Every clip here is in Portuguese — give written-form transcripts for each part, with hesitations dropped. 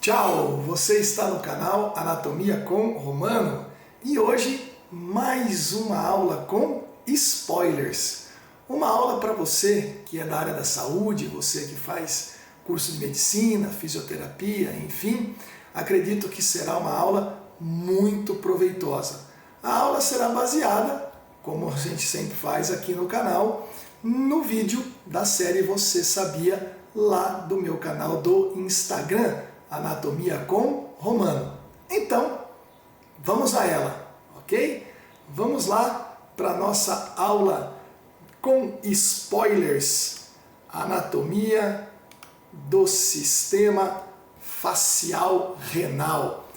Tchau! Você está no canal Anatomia com Romano e hoje mais uma aula com spoilers. Uma aula para você que é da área da saúde, você que faz curso de medicina, fisioterapia, enfim, acredito que será uma aula muito proveitosa. A aula será baseada, como a gente sempre faz aqui no canal, no vídeo da série Você Sabia, lá do meu canal do Instagram, Anatomia com Romano. Então, vamos a ela, ok? Vamos lá para a nossa aula com spoilers. Anatomia do sistema facial renal.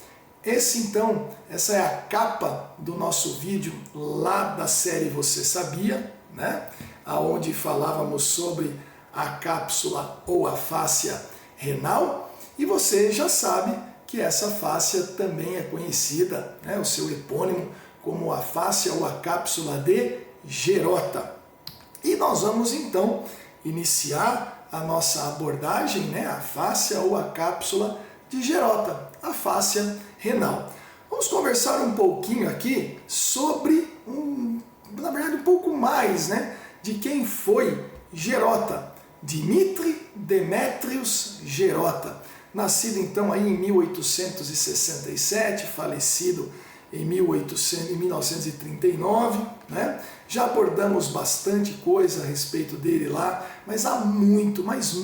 Essa é a capa do nosso vídeo lá da série Você Sabia, né? Onde falávamos sobre a cápsula ou a fáscia renal. E você já sabe que essa fáscia também é conhecida, né, o seu epônimo, como a fáscia ou a cápsula de Gerota. E nós vamos então iniciar a nossa abordagem, né, a fáscia ou a cápsula de Gerota, a fáscia renal. Vamos conversar um pouquinho aqui sobre, na verdade, um pouco mais, né, de quem foi Gerota. Dmitri Demetrios Gerota. Nascido então aí em 1867, falecido em 1939, né? Já abordamos bastante coisa a respeito dele lá, mas há muito mais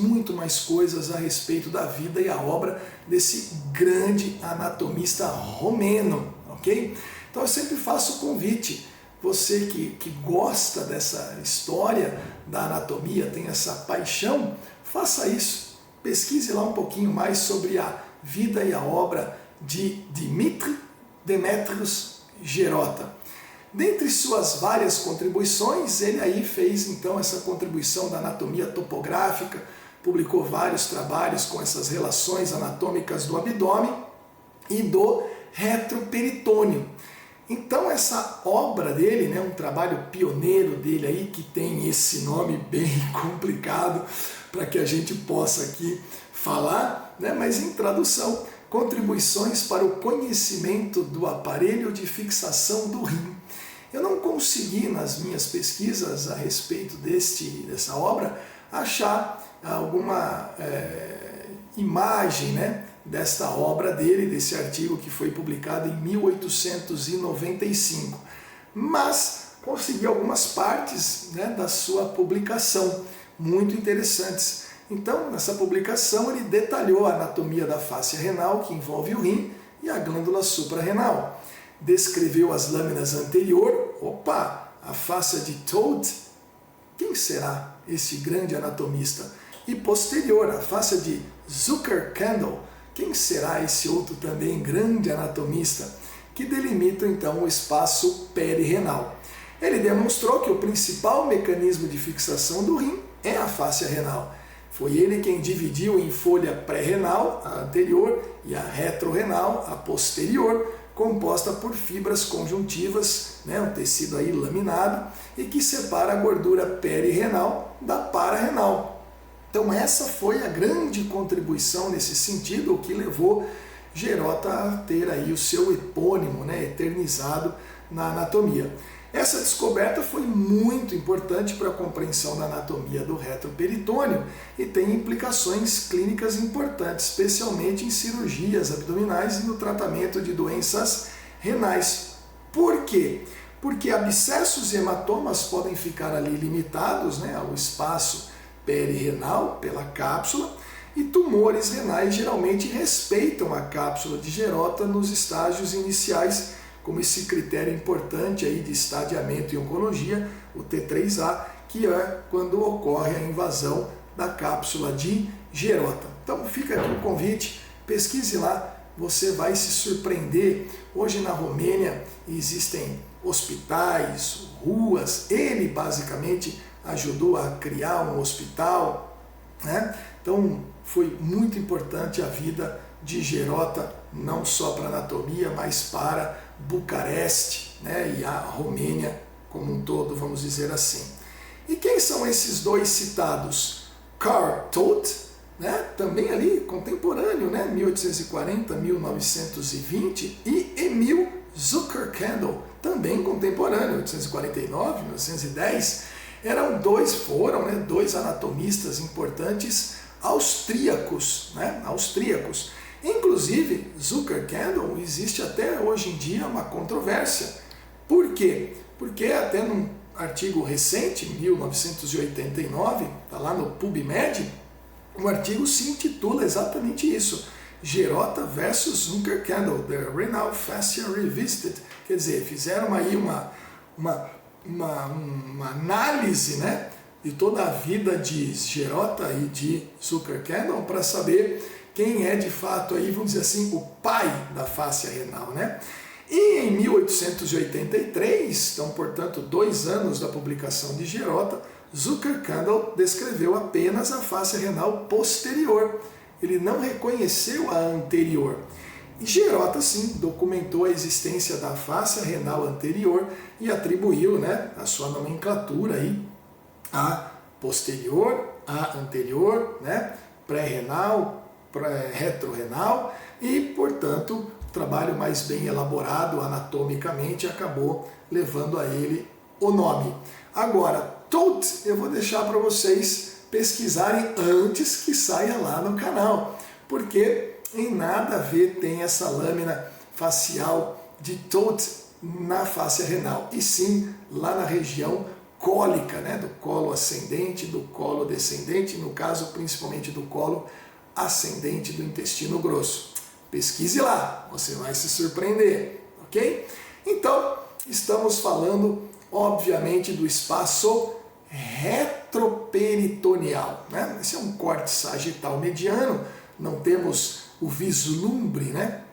coisas a respeito da vida e a obra desse grande anatomista romeno, ok? Então eu sempre faço o convite, você que gosta dessa história da anatomia, tem essa paixão, faça isso. Pesquise lá um pouquinho mais sobre a vida e a obra de Dmitri Demetrios Gerota. Dentre suas várias contribuições, ele aí fez então essa contribuição da anatomia topográfica, publicou vários trabalhos com essas relações anatômicas do abdômen e do retroperitônio. Então essa obra dele, né, um trabalho pioneiro dele aí, que tem esse nome bem complicado para que a gente possa aqui falar, né, mas em tradução, contribuições para o conhecimento do aparelho de fixação do rim. Eu não consegui nas minhas pesquisas a respeito dessa obra achar alguma imagem, né, desta obra dele, desse artigo que foi publicado em 1895, mas consegui algumas partes, né, da sua publicação, muito interessantes. Então, nessa publicação ele detalhou a anatomia da fáscia renal, que envolve o rim e a glândula suprarrenal. Descreveu as lâminas anterior, a fáscia de Todd, quem será esse grande anatomista? E posterior, a fáscia de Zucker-Kandel, quem será esse outro também grande anatomista, que delimita então o espaço perirenal. Ele demonstrou que o principal mecanismo de fixação do rim é a fáscia renal. Foi ele quem dividiu em folha pré-renal, a anterior, e a retrorenal, a posterior, composta por fibras conjuntivas, né, um tecido aí laminado, e que separa a gordura perirenal da pararenal. Então essa foi a grande contribuição nesse sentido, o que levou Gerota a ter aí o seu epônimo, né, eternizado na anatomia. Essa descoberta foi muito importante para a compreensão da anatomia do retroperitônio e tem implicações clínicas importantes, especialmente em cirurgias abdominais e no tratamento de doenças renais. Por quê? Porque abscessos e hematomas podem ficar ali limitados, né, ao espaço perirenal pela cápsula, e tumores renais geralmente respeitam a cápsula de Gerota nos estágios iniciais, como esse critério importante aí de estadiamento em oncologia, o T3A, que é quando ocorre a invasão da cápsula de Gerota. Então fica aqui o convite, pesquise lá, você vai se surpreender. Hoje na Romênia existem hospitais, ruas, ele basicamente ajudou a criar um hospital, né? Então foi muito importante a vida de Gerota, não só para a anatomia, mas para Bucareste, né, e a Romênia como um todo, vamos dizer assim. E quem são esses dois citados? Karl Todt, né, também ali contemporâneo, né, 1840, 1920, e Emil Zuckerkandl, também contemporâneo, 1849, 1910, foram dois anatomistas importantes austríacos, né, austríacos. Inclusive, Zuckerkandl, existe até hoje em dia uma controvérsia. Por quê? Porque até num artigo recente, 1989, está lá no PubMed, o artigo se intitula exatamente isso, Girota versus Zuckerkandl, The Renal Fascia Revisited. Quer dizer, fizeram aí uma análise, né, de toda a vida de Girota e de Zuckerkandl para saber quem é de fato aí, vamos dizer assim, o pai da fáscia renal, né? E em 1883, então portanto 2 anos da publicação de Girota, Zuckerkandl descreveu apenas a fáscia renal posterior. Ele não reconheceu a anterior. E Girota, sim, documentou a existência da fáscia renal anterior e atribuiu, né, a sua nomenclatura aí a posterior, a anterior, né, pré-renal, retrorenal e, portanto, o trabalho mais bem elaborado anatomicamente acabou levando a ele o nome. Agora, TOT eu vou deixar para vocês pesquisarem antes que saia lá no canal, porque em nada a ver tem essa lâmina facial de TOT na fáscia renal, e sim lá na região cólica, né, do colo ascendente, do colo descendente, no caso principalmente do colo ascendente do intestino grosso. Pesquise lá, você vai se surpreender, ok? Então, estamos falando, obviamente, do espaço retroperitoneal, né? Esse é um corte sagital mediano, não temos o vislumbre, né,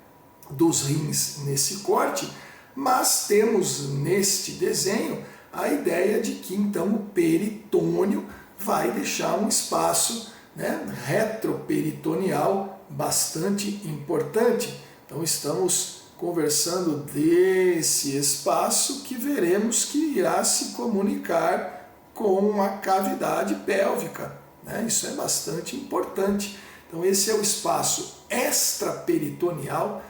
dos rins nesse corte, mas temos neste desenho a ideia de que, então, o peritônio vai deixar um espaço, né, retroperitoneal bastante importante. Então estamos conversando desse espaço que veremos que irá se comunicar com a cavidade pélvica, né? Isso é bastante importante. Então esse é o espaço extraperitoneal,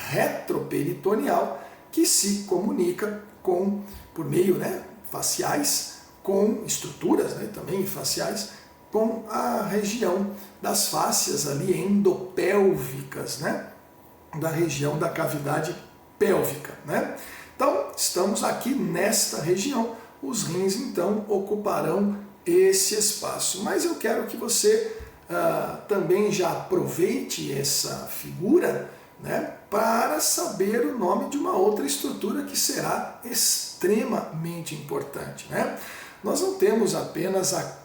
retroperitoneal, que se comunica com, por meio, né, faciais, com estruturas, né, também faciais, com a região das fáscias ali endopélvicas, né? Da região da cavidade pélvica, né? Então, estamos aqui nesta região, os rins então ocuparão esse espaço. Mas eu quero que você também já aproveite essa figura, né, para saber o nome de uma outra estrutura que será extremamente importante, né? Nós não temos apenas a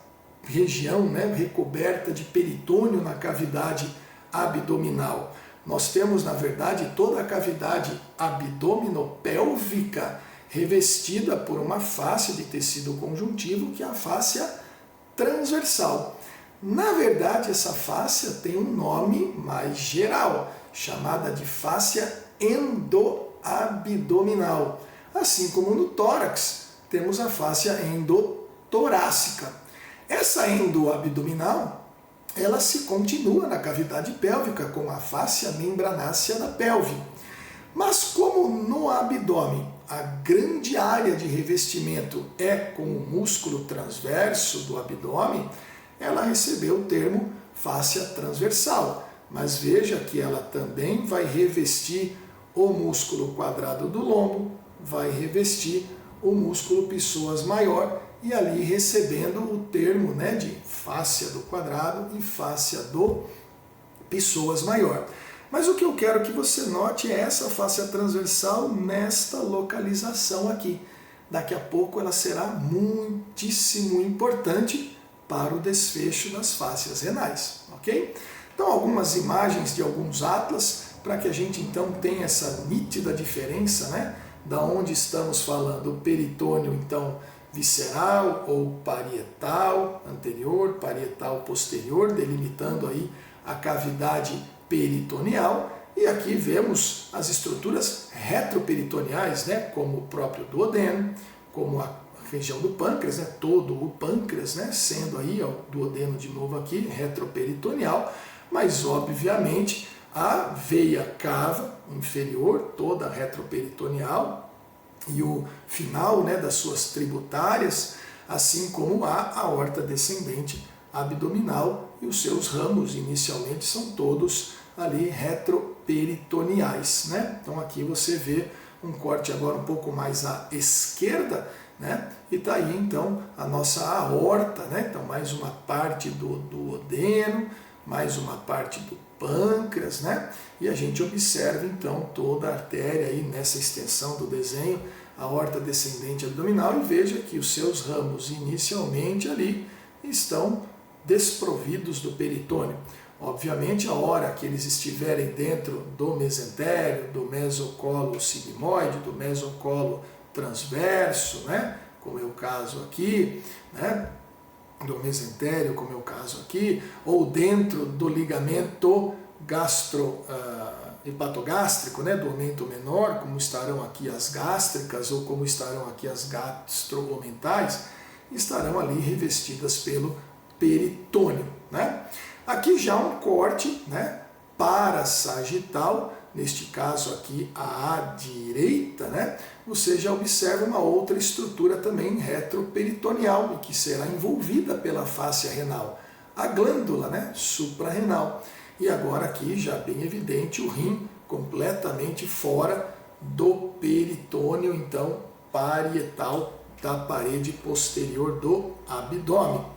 região, né, recoberta de peritônio na cavidade abdominal. Nós temos, na verdade, toda a cavidade abdominopélvica revestida por uma fáscia de tecido conjuntivo, que é a fáscia transversal. Na verdade, essa fáscia tem um nome mais geral, chamada de fáscia endoabdominal. Assim como no tórax, temos a fáscia endotorácica. Essa endoabdominal, ela se continua na cavidade pélvica com a fáscia membranácea da pelve. Mas como no abdômen a grande área de revestimento é com o músculo transverso do abdômen, ela recebeu o termo fáscia transversal. Mas veja que ela também vai revestir o músculo quadrado do lombo, vai revestir o músculo psoas maior, e ali recebendo o termo, né, de fáscia do quadrado e fáscia do psoas maior. Mas o que eu quero que você note é essa fáscia transversal nesta localização aqui. Daqui a pouco ela será muitíssimo importante para o desfecho das fáscias renais, ok? Então algumas imagens de alguns atlas para que a gente então tenha essa nítida diferença, né, da onde estamos falando, o peritônio então visceral ou parietal anterior, parietal posterior, delimitando aí a cavidade peritoneal, e aqui vemos as estruturas retroperitoneais, né, como o próprio duodeno, como a região do pâncreas, né, todo o pâncreas, né, sendo aí ó, o duodeno de novo aqui, retroperitoneal, mas obviamente a veia cava inferior, toda retroperitoneal, e o final, né, das suas tributárias, assim como a aorta descendente abdominal, e os seus ramos inicialmente são todos ali retroperitoneais, né? Então aqui você vê um corte agora um pouco mais à esquerda, né? E tá aí então a nossa aorta, né? Então mais uma parte do duodeno, mais uma parte do pâncreas, né? E a gente observa então toda a artéria aí nessa extensão do desenho, a aorta descendente abdominal, e veja que os seus ramos inicialmente ali estão desprovidos do peritônio. Obviamente, a hora que eles estiverem dentro do mesentério, do mesocolo sigmoide, do mesocolo transverso, né? Como é o caso aqui, né? Do mesentério, como é o caso aqui, ou dentro do ligamento hepatogástrico, né, do aumento menor, como estarão aqui as gástricas ou como estarão aqui as gastroomentais, estarão ali revestidas pelo peritônio, né? Aqui já um corte, né, parassagital, neste caso aqui à direita, né, você já observa uma outra estrutura também retroperitoneal, que será envolvida pela fáscia renal, a glândula, né, suprarrenal. E agora aqui já bem evidente o rim completamente fora do peritônio, então parietal da parede posterior do abdômen.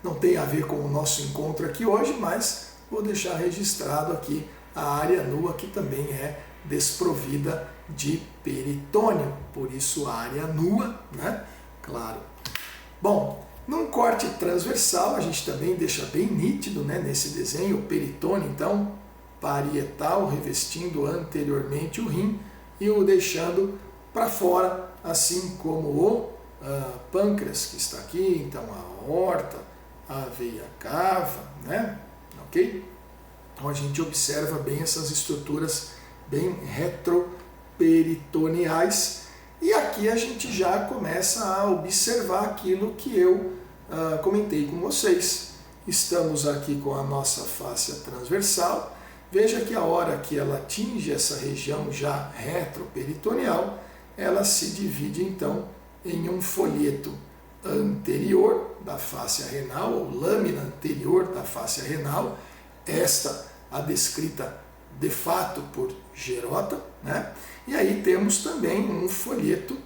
Não tem a ver com o nosso encontro aqui hoje, mas vou deixar registrado aqui a área nua, que também é desprovida de peritônio, por isso área nua, né? Claro. Bom, num corte transversal, a gente também deixa bem nítido, né, nesse desenho, o peritônio, então, parietal, revestindo anteriormente o rim e o deixando para fora, assim como o pâncreas, que está aqui, então a aorta, a veia cava, né? Ok? Então a gente observa bem essas estruturas bem retroperitoneais, e aqui a gente já começa a observar aquilo que eu comentei com vocês. Estamos aqui com a nossa fáscia transversal. Veja que a hora que ela atinge essa região já retroperitoneal, ela se divide então em um folheto anterior da fáscia renal, ou lâmina anterior da fáscia renal, esta a descrita de fato por Gerota, né? E aí temos também um folheto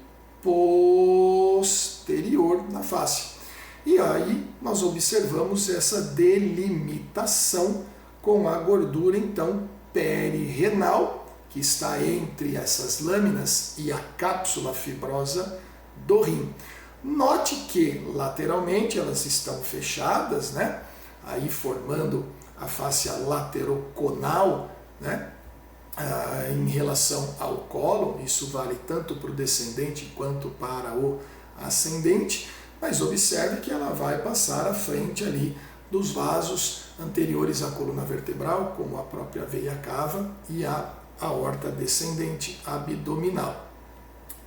posterior da face. E aí nós observamos essa delimitação com a gordura então perirenal, que está entre essas lâminas e a cápsula fibrosa do rim. Note que lateralmente elas estão fechadas, né? Aí formando a fáscia lateroconal, né? Em relação ao cólon, isso vale tanto para o descendente quanto para o ascendente, mas observe que ela vai passar à frente ali dos vasos anteriores à coluna vertebral, como a própria veia cava e a aorta descendente abdominal.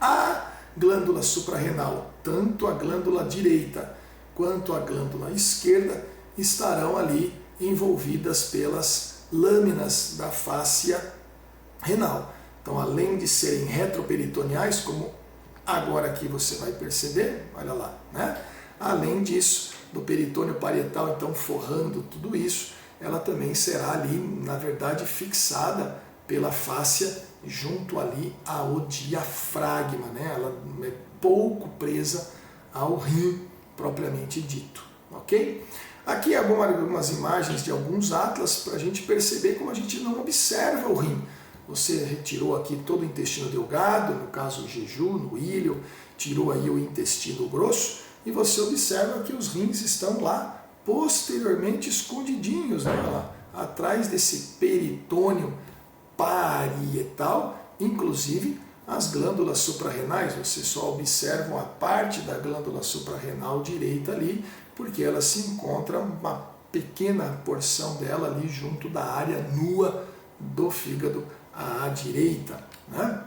A glândula suprarrenal, tanto a glândula direita quanto a glândula esquerda, estarão ali envolvidas pelas lâminas da fáscia renal. Então, além de serem retroperitoneais, como agora aqui você vai perceber, olha lá, né? Além disso, do peritônio parietal, então, forrando tudo isso, ela também será ali, na verdade, fixada pela fáscia junto ali ao diafragma, né? Ela é pouco presa ao rim propriamente dito, ok? Aqui algumas imagens de alguns atlas para a gente perceber como a gente não observa o rim. Você retirou aqui todo o intestino delgado, no caso o jeju, no ilho, tirou aí o intestino grosso, e você observa que os rins estão lá posteriormente escondidinhos, né? Lá, atrás desse peritônio parietal, inclusive as glândulas suprarrenais. Você só observa a parte da glândula suprarrenal direita ali, porque ela se encontra uma pequena porção dela ali junto da área nua do fígado à direita, né?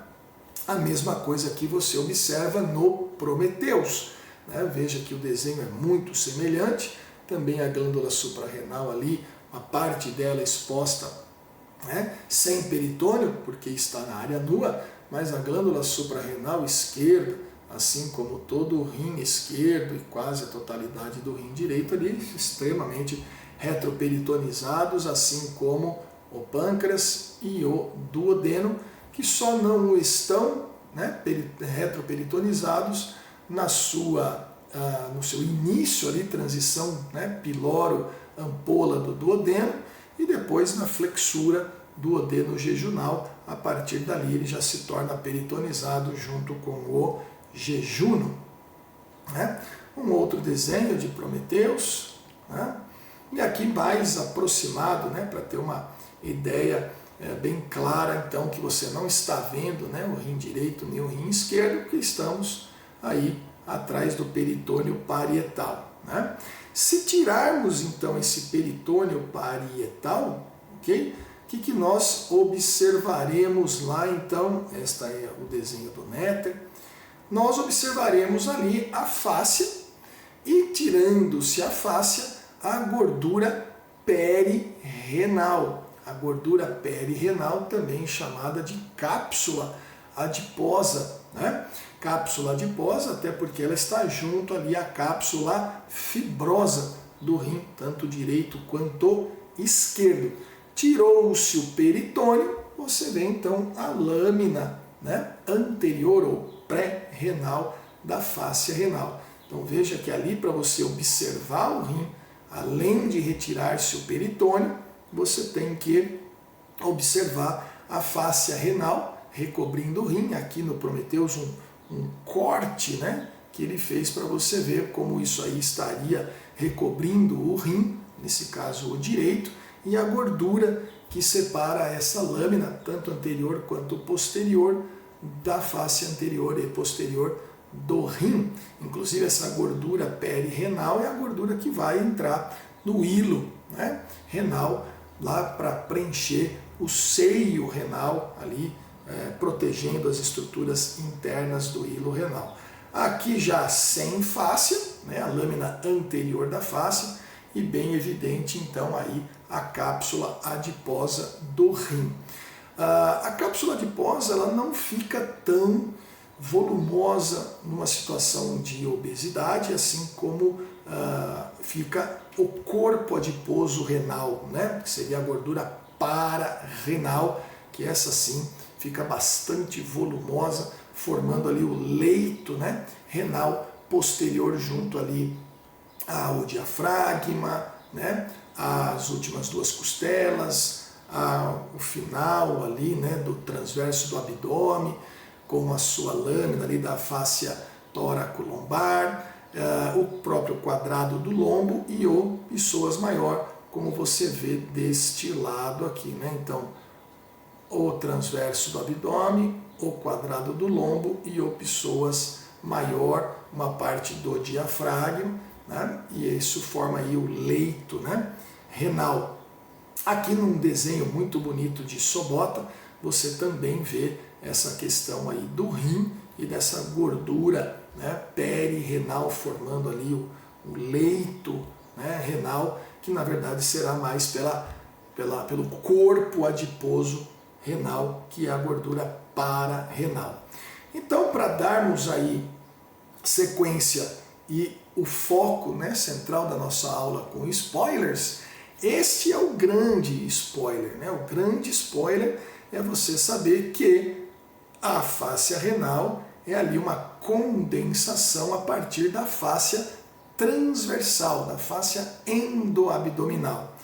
A mesma coisa que você observa no Prometheus, né? Veja que o desenho é muito semelhante, também a glândula suprarrenal ali, uma parte dela exposta, né? Sem peritônio, porque está na área nua, mas a glândula suprarrenal esquerda, assim como todo o rim esquerdo e quase a totalidade do rim direito ali, extremamente retroperitonizados, assim como o pâncreas e o duodeno, que só não o estão, né, retroperitonizados no seu início ali, transição, né, piloro-ampola do duodeno, e depois na flexura duodeno jejunal. A partir dali ele já se torna peritonizado junto com o jejuno. Né? Um outro desenho de Prometheus, né? E aqui mais aproximado, né, para ter uma ideia bem clara, então, que você não está vendo, né, o rim direito nem o rim esquerdo, porque estamos aí atrás do peritônio parietal. Né? Se tirarmos então esse peritônio parietal, ok? O que nós observaremos lá então? Este é o desenho do Néter. Nós observaremos ali a fáscia e, tirando-se a fáscia, a gordura perirenal. A gordura perirenal, também chamada de cápsula adiposa, né? Cápsula adiposa, até porque ela está junto ali à cápsula fibrosa do rim, tanto direito quanto esquerdo. Tirou-se o peritônio, você vê então a lâmina, né, anterior ou pré-renal da fáscia renal. Então veja que ali, para você observar o rim, além de retirar-se o peritônio, você tem que observar a fáscia renal recobrindo o rim. Aqui no Prometheus um corte, né, que ele fez para você ver como isso aí estaria recobrindo o rim, nesse caso o direito, e a gordura que separa essa lâmina, tanto anterior quanto posterior, da face anterior e posterior do rim. Inclusive essa gordura perirenal é a gordura que vai entrar no hilo, né, renal, lá para preencher o seio renal ali, protegendo as estruturas internas do hilo renal. Aqui já sem fáscia, né, a lâmina anterior da fáscia, e bem evidente então aí a cápsula adiposa do rim. A cápsula adiposa ela não fica tão volumosa numa situação de obesidade, assim como fica o corpo adiposo renal, né? Que seria a gordura pararenal, que essa sim fica bastante volumosa, formando ali o leito, né, renal posterior junto ali ao diafragma, né, as últimas duas costelas, o final ali, né, do transverso do abdômen, com a sua lâmina ali da fáscia tóraco-lombar, o próprio quadrado do lombo e o psoas maior, como você vê deste lado aqui, né? Então, o transverso do abdômen, o quadrado do lombo e o psoas maior, uma parte do diafragma, né? E isso forma aí o leito, né, renal. Aqui num desenho muito bonito de Sobota, você também vê essa questão aí do rim e dessa gordura, né, perirenal, formando ali o leito, né, renal, que na verdade será mais pelo corpo adiposo renal, que é a gordura pararenal. Então, para darmos aí sequência e o foco, né, central da nossa aula com spoilers, este é o grande spoiler, né? O grande spoiler é você saber que a fáscia renal é ali uma condensação a partir da fáscia transversal, da fáscia endoabdominal.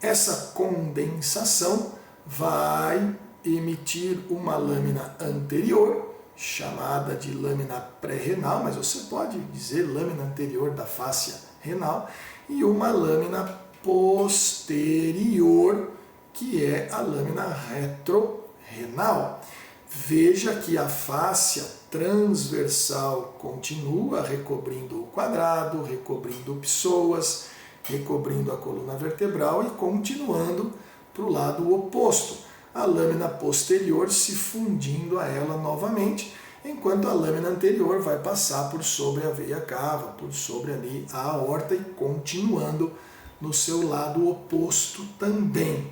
Essa condensação vai emitir uma lâmina anterior, chamada de lâmina pré-renal, mas você pode dizer lâmina anterior da fáscia renal, e uma lâmina posterior, que é a lâmina retrorenal. Veja que a fáscia transversal continua recobrindo o quadrado, recobrindo o psoas, recobrindo a coluna vertebral e continuando para o lado oposto. a lâmina posterior se fundindo a ela novamente, enquanto a lâmina anterior vai passar por sobre a veia cava, por sobre ali a aorta e continuando no seu lado oposto também,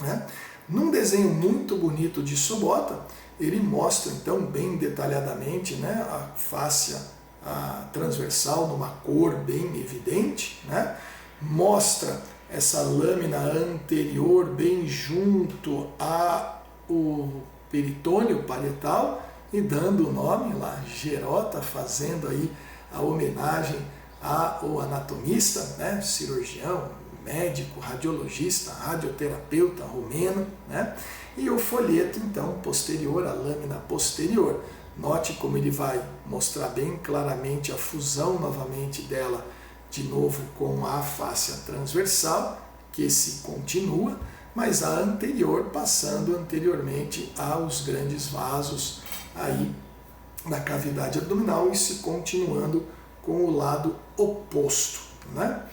né? Num desenho muito bonito de Sobota, ele mostra então bem detalhadamente, né, a fáscia transversal numa cor bem evidente, né? Mostra essa lâmina anterior bem junto ao peritônio parietal e dando o nome lá, Gerota, fazendo aí a homenagem ao anatomista, né, cirurgião, médico, radiologista, radioterapeuta romeno, né? E o folheto, então, posterior, a lâmina posterior. Note como ele vai mostrar bem claramente a fusão novamente dela, de novo com a fáscia transversal, que se continua, mas a anterior passando anteriormente aos grandes vasos aí da cavidade abdominal e se continuando com o lado oposto, né?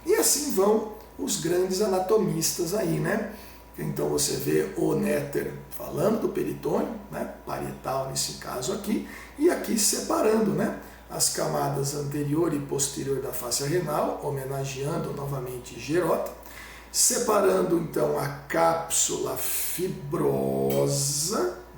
E assim vão os grandes anatomistas aí, né? Então você vê o Netter falando do peritônio, né? Parietal nesse caso aqui, e aqui separando, né, as camadas anterior e posterior da fáscia renal, homenageando novamente Gerota, separando então a cápsula fibrosa,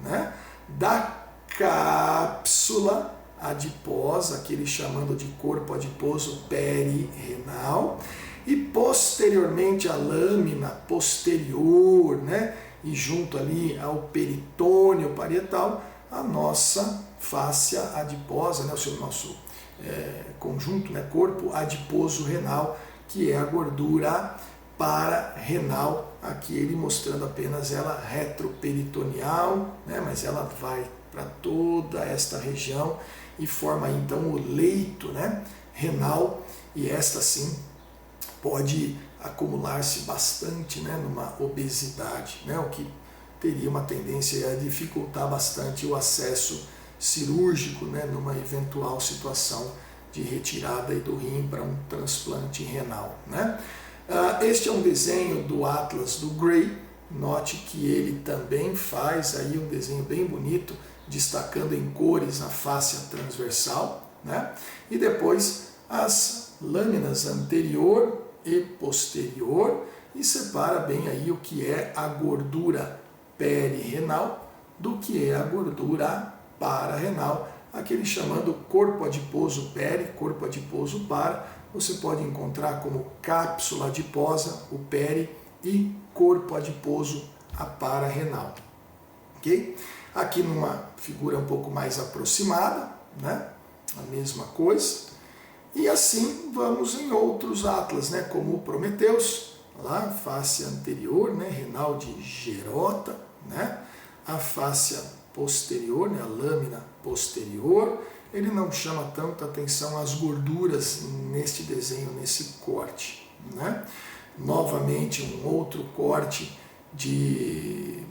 né, da cápsula adiposa, que ele chamando de corpo adiposo perirenal, e posteriormente a lâmina posterior, né, e junto ali ao peritônio parietal, a nossa fáscia adiposa, né, o nosso conjunto, né, corpo adiposo renal, que é a gordura pararenal, aqui ele mostrando apenas ela retroperitoneal, né, mas ela vai para toda esta região e forma aí, então o leito, né, renal, e esta sim pode acumular-se bastante, né, numa obesidade, né, o que teria uma tendência a dificultar bastante o acesso cirúrgico, né, numa eventual situação de retirada do rim para um transplante renal, né. Este é um desenho do Atlas do Gray. Note que ele também faz aí um desenho bem bonito, destacando em cores a fáscia transversal, né? E depois as lâminas anterior e posterior, e separa bem aí o que é a gordura perirenal do que é a gordura pararenal, aquele chamando corpo adiposo peri, corpo adiposo para, você pode encontrar como cápsula adiposa, o peri, e corpo adiposo, a pararenal. Ok? Aqui numa figura um pouco mais aproximada, né? A mesma coisa. E assim vamos em outros atlas, né? Como o Prometheus, lá, fáscia anterior, né? Renal de Gerota, né? A fáscia posterior, né? A lâmina posterior. Ele não chama tanta atenção às gorduras neste desenho, nesse corte, né? Novamente um outro corte de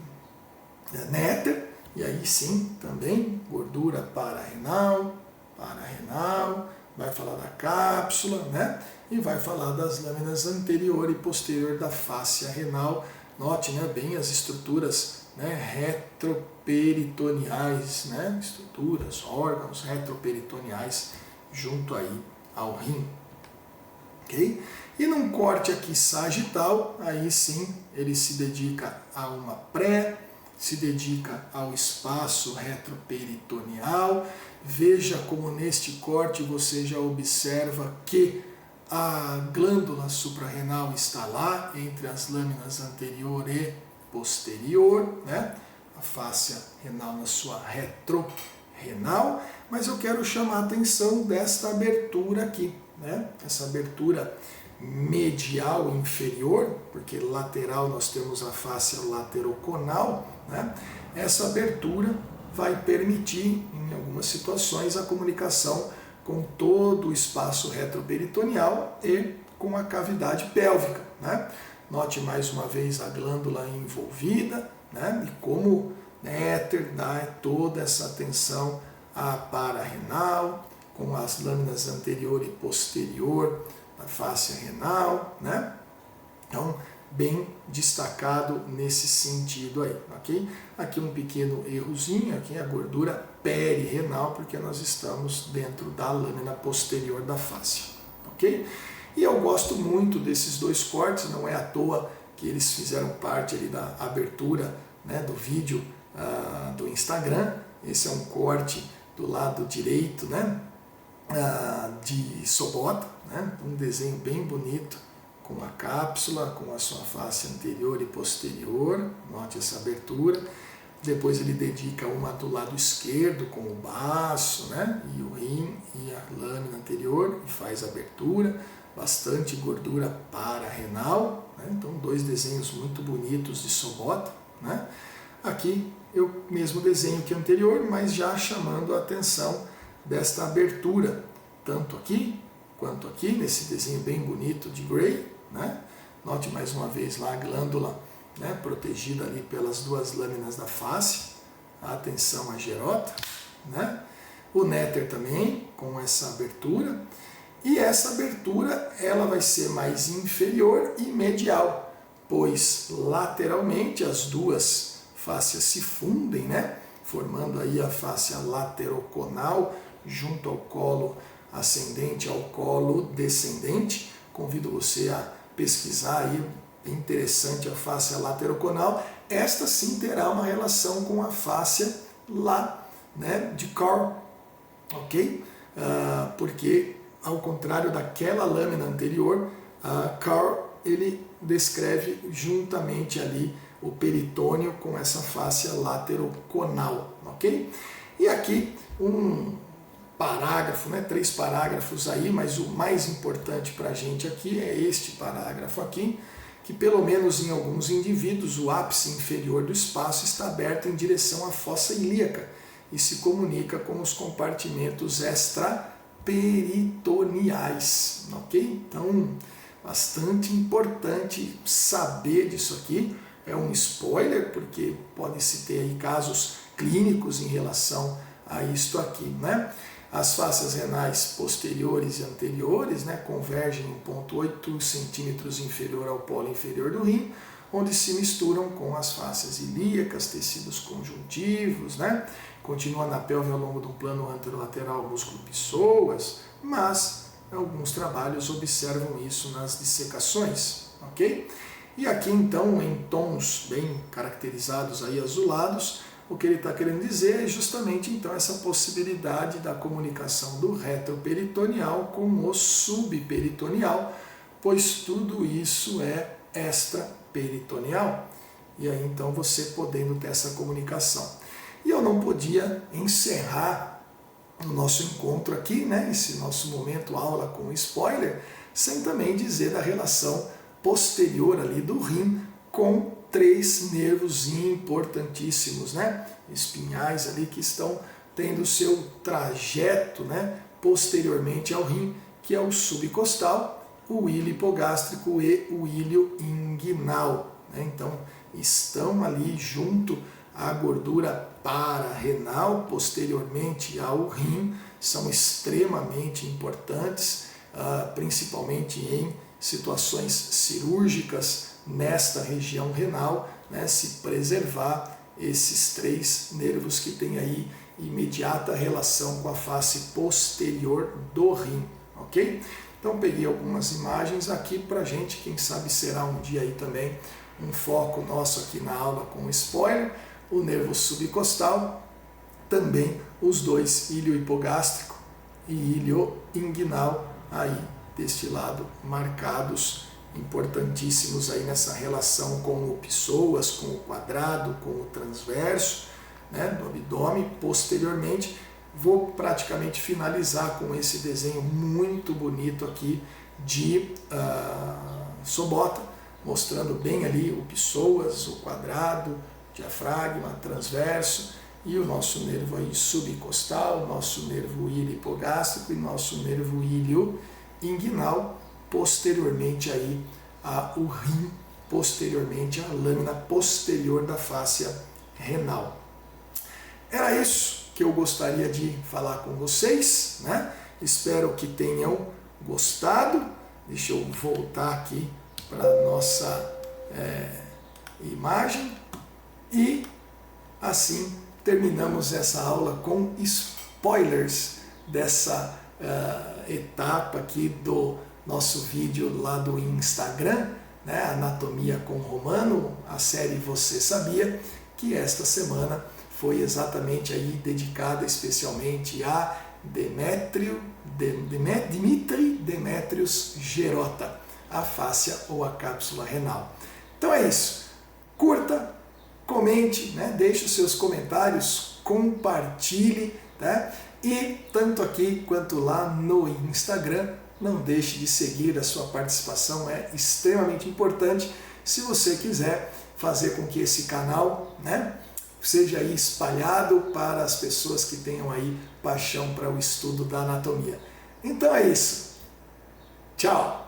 Netter, e aí sim, também gordura pararenal, vai falar da cápsula, né? E vai falar das lâminas anterior e posterior da fáscia renal. Note, né, bem as estruturas, né, retroperitoneais, né? Estruturas, órgãos retroperitoneais junto aí ao rim. Ok? E num corte aqui sagital, aí sim ele se dedica a uma se dedica ao espaço retroperitoneal. Veja como neste corte você já observa que a glândula suprarrenal está lá, entre as lâminas anterior e posterior, né? A fáscia renal na sua retrorrenal, mas eu quero chamar a atenção desta abertura aqui, né? Essa abertura medial inferior, porque lateral nós temos a fáscia lateroconal, né? Essa abertura vai permitir, em algumas situações, a comunicação com todo o espaço retroperitoneal e com a cavidade pélvica, né? Note mais uma vez a glândula envolvida, né? E como Netter dá toda essa atenção à pararenal, com as lâminas anterior e posterior da fáscia renal, né? Então, bem destacado nesse sentido aí, ok? Aqui um pequeno errozinho, aqui a gordura perirenal, porque nós estamos dentro da lâmina posterior da face, ok? E eu gosto muito desses dois cortes, não é à toa que eles fizeram parte ali da abertura, né, do vídeo do Instagram. Esse é um corte do lado direito, né, de Sobota, né, um desenho bem bonito, com a cápsula, com a sua face anterior e posterior, note essa abertura. Depois ele dedica uma do lado esquerdo, com o baço, né, e o rim e a lâmina anterior, e faz a abertura, bastante gordura pararenal, né, então dois desenhos muito bonitos de Sobota, né. Aqui eu mesmo desenho que anterior, mas já chamando a atenção desta abertura, tanto aqui quanto aqui, nesse desenho bem bonito de Gray, né? Note mais uma vez lá a glândula, né, protegida ali pelas duas lâminas da face, atenção à gerota, né? O néter também com essa abertura, e essa abertura ela vai ser mais inferior e medial, pois lateralmente as duas fáscias se fundem, né, formando aí a fáscia lateroconal junto ao colo ascendente ao colo descendente. Convido você a pesquisar aí, é interessante a fáscia lateroconal. Esta sim terá uma relação com a fáscia lá, né, de Carl, ok? Porque ao contrário daquela lâmina anterior, Carl ele descreve juntamente ali o peritônio com essa fáscia lateroconal, ok? E aqui um parágrafo, né, 3 parágrafos aí, mas o mais importante para a gente aqui é este parágrafo aqui, que pelo menos em alguns indivíduos o ápice inferior do espaço está aberto em direção à fossa ilíaca e se comunica com os compartimentos extraperitoneais, ok? Então, bastante importante saber disso aqui. É um spoiler, porque pode-se ter aí casos clínicos em relação a isto aqui, né? As fáscias renais posteriores e anteriores, né, convergem em 1,8 centímetros inferior ao polo inferior do rim, onde se misturam com as fáscias ilíacas, tecidos conjuntivos, né? Continua na pelve ao longo do plano anterolateral músculo psoas, mas alguns trabalhos observam isso nas dissecações, ok? E aqui então, em tons bem caracterizados aí azulados, o que ele está querendo dizer é justamente então essa possibilidade da comunicação do retroperitoneal com o subperitoneal, pois tudo isso é extraperitoneal. E aí então você podendo ter essa comunicação. E eu não podia encerrar o nosso encontro aqui, né, esse nosso momento aula com spoiler, sem também dizer da relação posterior ali do rim com 3 nervos importantíssimos, né, espinhais ali que estão tendo o seu trajeto, né, posteriormente ao rim, que é o subcostal, o ilho hipogástrico e o ilho inguinal, né? Então estão ali junto à gordura pararenal posteriormente ao rim, são extremamente importantes, principalmente em situações cirúrgicas nesta região renal, né, se preservar esses 3 nervos que têm aí imediata relação com a face posterior do rim, ok? Então peguei algumas imagens aqui para a gente, quem sabe será um dia aí também um foco nosso aqui na aula com spoiler, o nervo subcostal, também os 2 ilho hipogástrico e ilho inguinal aí deste lado marcados, importantíssimos aí nessa relação com o psoas, com o quadrado, com o transverso, né, do abdômen. Posteriormente vou praticamente finalizar com esse desenho muito bonito aqui de Sobota, mostrando bem ali o psoas, o quadrado, diafragma, transverso e o nosso nervo aí subcostal, nosso nervo ilho hipogástrico e nosso nervo ilho inguinal, posteriormente aí o rim, posteriormente a lâmina posterior da fáscia renal. Era isso que eu gostaria de falar com vocês, né? Espero que tenham gostado. Deixa eu voltar aqui para a nossa imagem e assim terminamos essa aula com spoilers dessa etapa aqui do nosso vídeo lá do Instagram, né, Anatomia com Romano, a série Você Sabia, que esta semana foi exatamente aí dedicada especialmente a Dimitri Demetrius Gerota, a fáscia ou a cápsula renal. Então é isso. Curta, comente, né? Deixe os seus comentários, compartilhe, tá? E tanto aqui quanto lá no Instagram, não deixe de seguir, a sua participação é extremamente importante se você quiser fazer com que esse canal, né, seja aí espalhado para as pessoas que tenham aí paixão para o estudo da anatomia. Então é isso. Tchau!